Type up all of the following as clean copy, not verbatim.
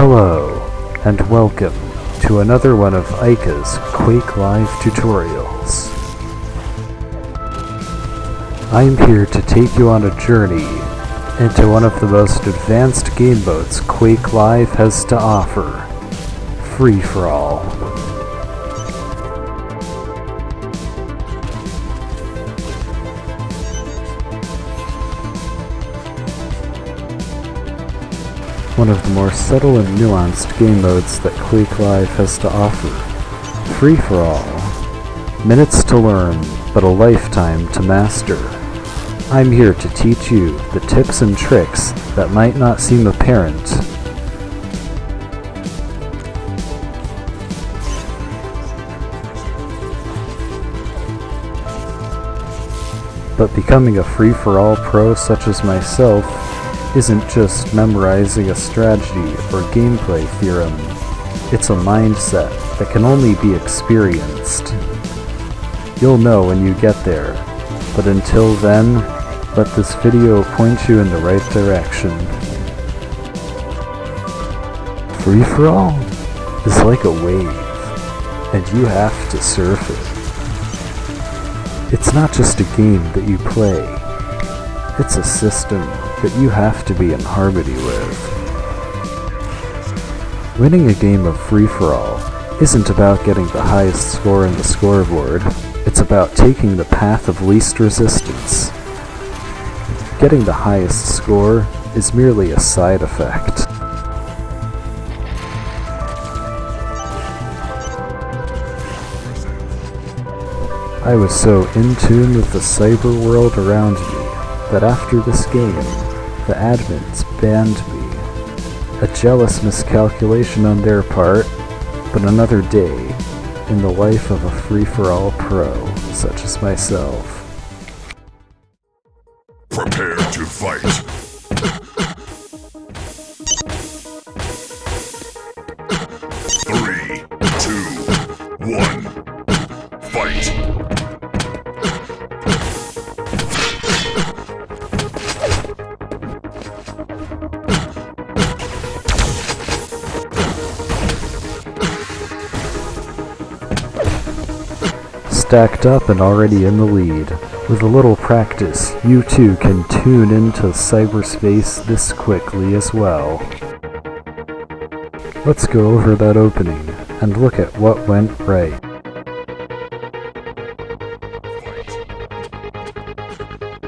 Hello, and welcome to another one of IKA's Quake Live tutorials. I'm here to take you on a journey into one of the most advanced game modes Quake Live has to offer, Free-for-all. One of the more subtle and nuanced game modes that Quake Live has to offer. Free-for-all. Minutes to learn, but a lifetime to master. I'm here to teach you the tips and tricks that might not seem apparent, but becoming a free-for-all pro such as myself isn't just memorizing a strategy or gameplay theorem. It's a mindset that can only be experienced. You'll know when you get there, but until then, let this video point you in the right direction. Free-for-all is like a wave, and you have to surf it. It's not just a game that you play, it's a system that you have to be in harmony with. Winning a game of free-for-all isn't about getting the highest score in the scoreboard, it's about taking the path of least resistance. Getting the highest score is merely a side effect. I was so in tune with the cyber world around me that after this game, the admins banned me. A jealous miscalculation on their part, but another day in the life of a free-for-all pro such as myself. Prepare to fight. 3, 2, 1, fight. Stacked up and already in the lead. With a little practice, you too can tune into cyberspace this quickly as well. Let's go over that opening and look at what went right.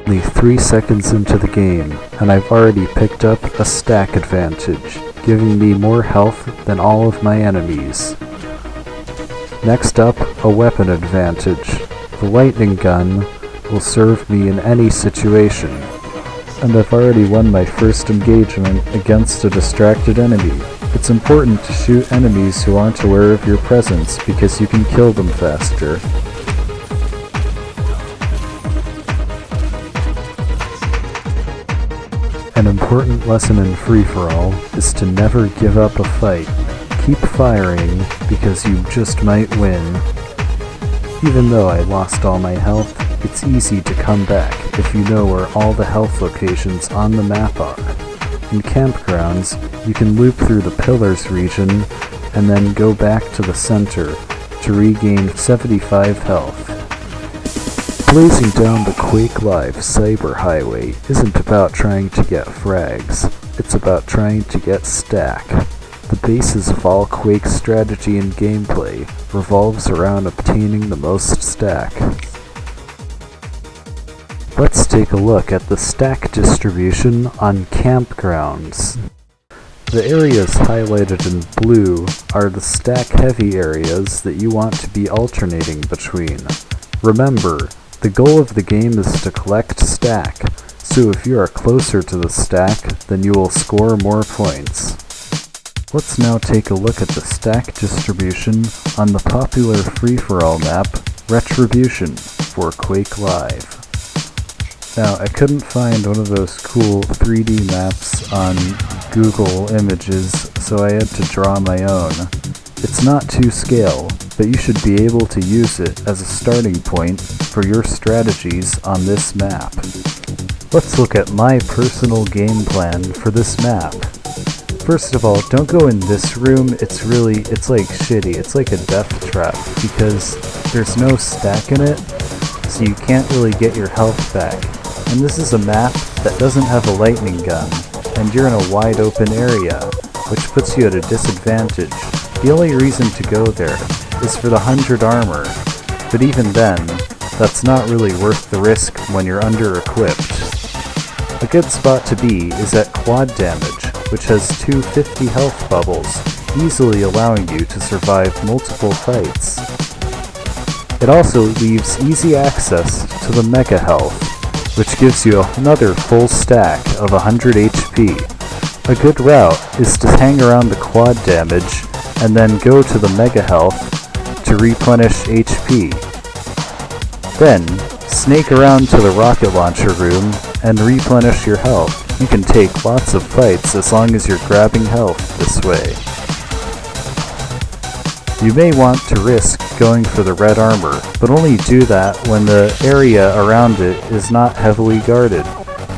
Only 3 seconds into the game, and I've already picked up a stack advantage, giving me more health than all of my enemies. Next up, a weapon advantage. The lightning gun will serve me in any situation, and I've already won my first engagement against a distracted enemy. It's important to shoot enemies who aren't aware of your presence because you can kill them faster. An important lesson in free-for-all is to never give up a fight. Keep firing, because you just might win. Even though I lost all my health, it's easy to come back if you know where all the health locations on the map are. In campgrounds, you can loop through the Pillars region and then go back to the center to regain 75 health. Blazing down the Quake Live cyber highway isn't about trying to get frags, it's about trying to get stack. The basis of all Quake strategy and gameplay revolves around obtaining the most stack. Let's take a look at the stack distribution on campgrounds. The areas highlighted in blue are the stack-heavy areas that you want to be alternating between. Remember, the goal of the game is to collect stack, so if you are closer to the stack, then you will score more points. Let's now take a look at the stack distribution on the popular free-for-all map, Retribution, for Quake Live. Now, I couldn't find one of those cool 3D maps on Google Images, so I had to draw my own. It's not to scale, but you should be able to use it as a starting point for your strategies on this map. Let's look at my personal game plan for this map. First of all, don't go in this room. It's like shitty. It's like a death trap because there's no stack in it, so you can't really get your health back. And this is a map that doesn't have a lightning gun, and you're in a wide open area, which puts you at a disadvantage. The only reason to go there is for the 100 armor, but even then, that's not really worth the risk when you're under-equipped. A good spot to be is at quad damage, which has 250 health bubbles, easily allowing you to survive multiple fights. It also leaves easy access to the mega health, which gives you another full stack of 100 HP. A good route is to hang around the quad damage and then go to the mega health to replenish HP. Then, snake around to the rocket launcher room and replenish your health. You can take lots of fights as long as you're grabbing health this way. You may want to risk going for the red armor, but only do that when the area around it is not heavily guarded.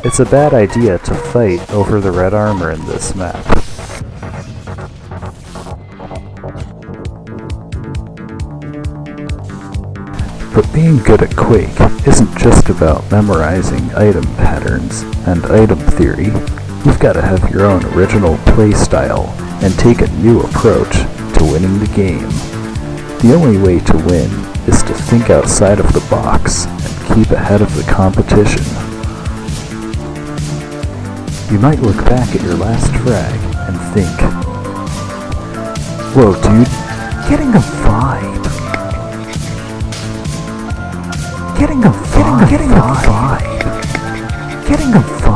It's a bad idea to fight over the red armor in this map. But being good at Quake isn't just about memorizing item patterns and item theory. You've got to have your own original playstyle and take a new approach to winning the game. The only way to win is to think outside of the box and keep ahead of the competition. You might look back at your last frag and think, "Whoa dude, getting a vibe. Getting a vibe. Getting a vibe.